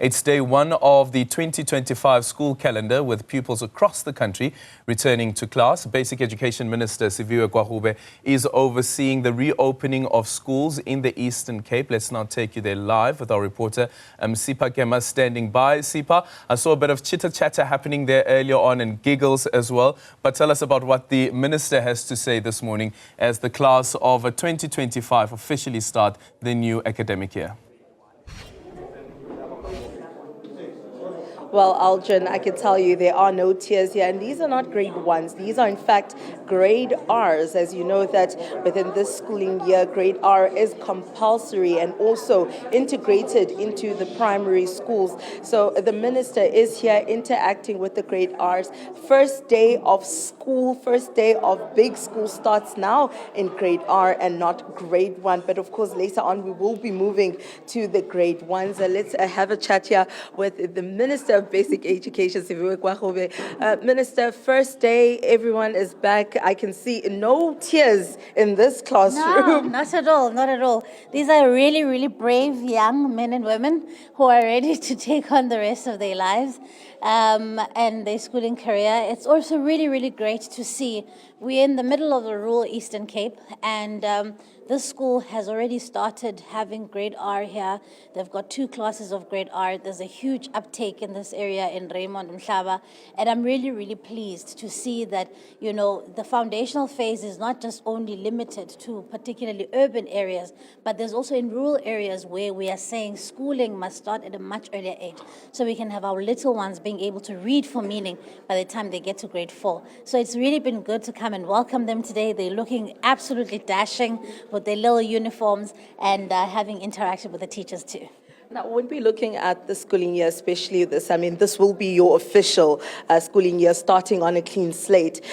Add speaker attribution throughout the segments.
Speaker 1: It's day one of the 2025 school calendar with pupils across the country returning to class. Basic Education Minister Siviwe Gwarube is overseeing the reopening of schools in the Eastern Cape. Let's now take you there live with our reporter Sipha Kema standing by. Sipha, I saw a bit of chitter-chatter happening there earlier on and giggles as well. But tell us about what the minister has to say this morning as the class of 2025 officially start the new academic year.
Speaker 2: Well, Aljan, I can tell you there are no tiers here, and these are not grade ones. These are, in fact, grade Rs. As you know that within this schooling year, grade R is compulsory and also integrated into the primary schools. So the minister is here interacting with the grade Rs. First day of school, first day of big school starts now in grade R and not grade 1. But of course, later on, we will be moving to the grade 1s. Let's have a chat here with the Minister of Basic Education, Siviwe Gwarube. Minister, first day, everyone is back. I can see no tears in this classroom.
Speaker 3: No, not at all, not at all. These are really, really brave young men and women who are ready to take on the rest of their lives and their schooling career. It's also really, really great to see we're in the middle of the rural Eastern Cape, and this school has already started having grade R here. They've got 2 classes of grade R. There's a huge uptake in this area in Raymond and Mhlaba. And I'm really, really pleased to see that, you know, the foundational phase is not just only limited to particularly urban areas, but there's also in rural areas where we are saying schooling must start at a much earlier age. So we can have our little ones being able to read for meaning by the time they get to grade 4. So it's really been good to come and welcome them today. They're looking absolutely dashing with their little uniforms and having interacted with the teachers too.
Speaker 2: Now, when we're looking at the schooling year, especially this, I mean, this will be your official schooling year starting on a clean slate.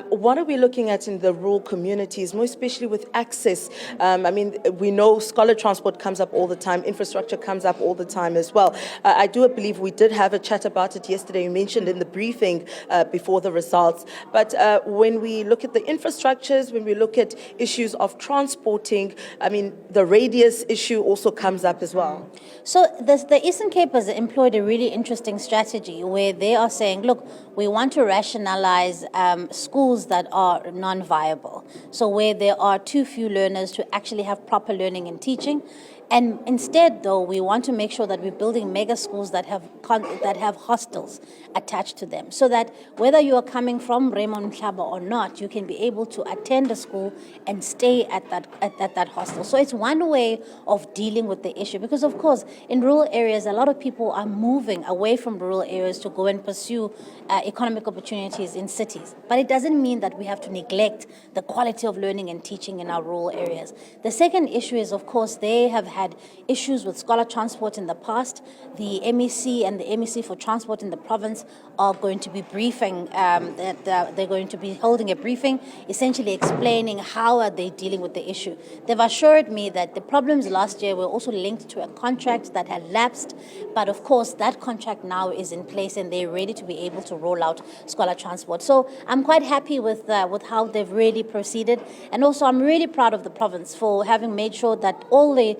Speaker 2: What are we looking at in the rural communities, more especially with access? I mean, we know scholar transport comes up all the time, infrastructure comes up all the time as well. I do believe we did have a chat about it yesterday. You mentioned in the briefing before the results. But when we look at the infrastructures, when we look at issues of transporting, I mean, the radius issue also comes up as well.
Speaker 3: So the Eastern Cape has employed a really interesting strategy where they are saying, look, we want to rationalize schools that are non-viable. So where there are too few learners to actually have proper learning and teaching. And instead, though, we want to make sure that we're building mega schools that have hostels attached to them, so that whether you are coming from Raymond Mhlaba or not, you can be able to attend a school and stay at that hostel. So it's one way of dealing with the issue, because of course, in rural areas, a lot of people are moving away from rural areas to go and pursue economic opportunities in cities. But it doesn't mean that we have to neglect the quality of learning and teaching in our rural areas. The second issue is, of course, they have had issues with scholar transport in the past. The MEC and the MEC for Transport in the province are going to be briefing, they're going to be holding a briefing, essentially explaining how are they dealing with the issue. They've assured me that the problems last year were also linked to a contract that had lapsed, but of course that contract now is in place and they're ready to be able to roll out scholar transport. So I'm quite happy with how they've really proceeded, and also I'm really proud of the province for having made sure that all the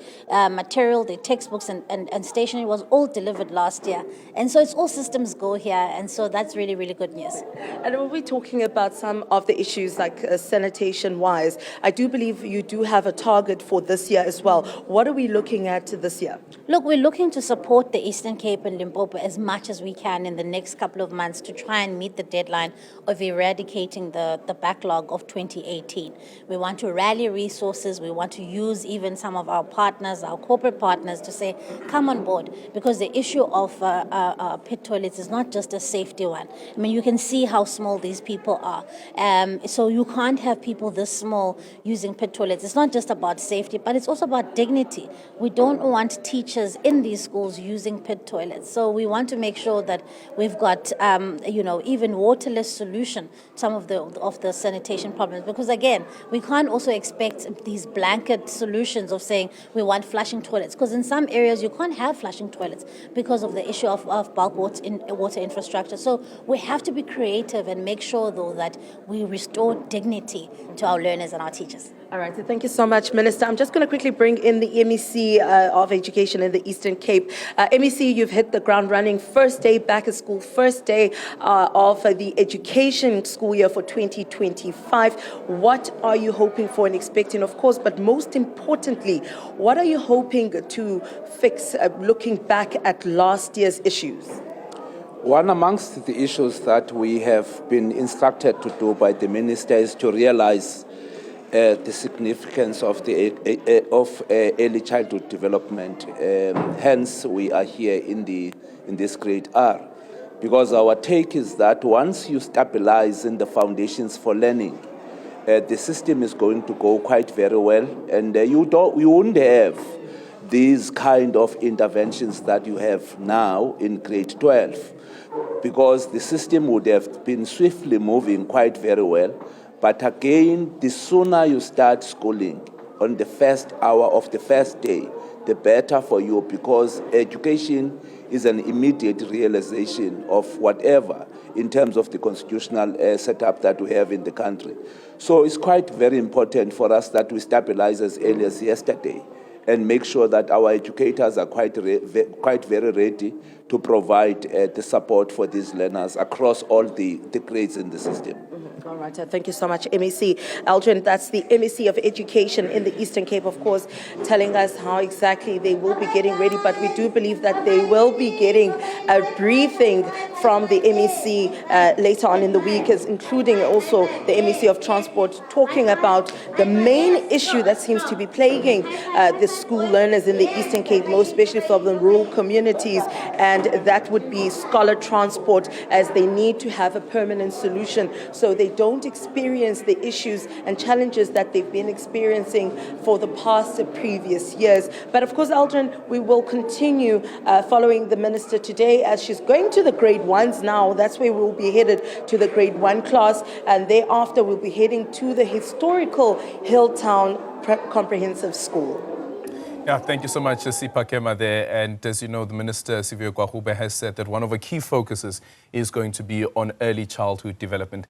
Speaker 3: material, the textbooks and stationery was all delivered last year. And so it's all systems go here, and so that's really, really good news.
Speaker 2: And when we're talking about some of the issues like sanitation-wise, I do believe you do have a target for this year as well. What are we looking at this year?
Speaker 3: Look, we're looking to support the Eastern Cape and Limpopo as much as we can in the next couple of months to try and meet the deadline of eradicating the backlog of 2018. We want to rally resources. We want to use even some of our partners, our corporate partners, to say, come on board, because the issue of pit toilets is not just a safety one. I mean, you can see how small these people are. So you can't have people this small using pit toilets. It's not just about safety, but it's also about dignity. We don't want teachers in these schools using pit toilets. So we want to make sure that we've got, even waterless solution to some of the sanitation problems. Because again, we can't also expect these blanket solutions of saying we want flushing toilets, because in some areas you can't have flushing toilets because of the issue of bulk water infrastructure. So we have to be creative and make sure, though, that we restore dignity to our learners and our teachers.
Speaker 2: All right, so thank you so much, Minister. I'm just going to quickly bring in the MEC of Education in the Eastern Cape. MEC, you've hit the ground running. First day back at school, first day of the education school year for 2025. What are you hoping for and expecting, of course, but most importantly, what are you hoping to fix looking back at last year's issues?
Speaker 4: One amongst the issues that we have been instructed to do by the Minister is to realize the significance of early childhood development. Hence, we are here in this grade R, because our take is that once you stabilize in the foundations for learning, the system is going to go quite very well, and you wouldn't have these kind of interventions that you have now in grade 12, because the system would have been swiftly moving quite very well. But again, the sooner you start schooling on the first hour of the first day, the better for you, because education is an immediate realization of whatever in terms of the constitutional setup that we have in the country. So it's quite very important for us that we stabilize as early as yesterday and make sure that our educators are quite very ready to provide the support for these learners across all the grades in the system.
Speaker 2: All right, thank you so much, MEC. Aldrin, that's the MEC of Education in the Eastern Cape, of course, telling us how exactly they will be getting ready, but we do believe that they will be getting a briefing from the MEC later on in the week, including also the MEC of Transport, talking about the main issue that seems to be plaguing the school learners in the Eastern Cape, most especially from the rural communities, and that would be scholar transport, as they need to have a permanent solution so they don't experience the issues and challenges that they've been experiencing for the past previous years. But of course, Aldrin, we will continue following the Minister today as she's going to the grade 1s now. That's where we'll be headed, to the grade 1 class, and thereafter we'll be heading to the historical Hilltown Comprehensive School.
Speaker 1: Yeah, thank you so much, Sipha, Kema there. And as you know, the Minister Siviwe Gwarube has said that one of her key focuses is going to be on early childhood development.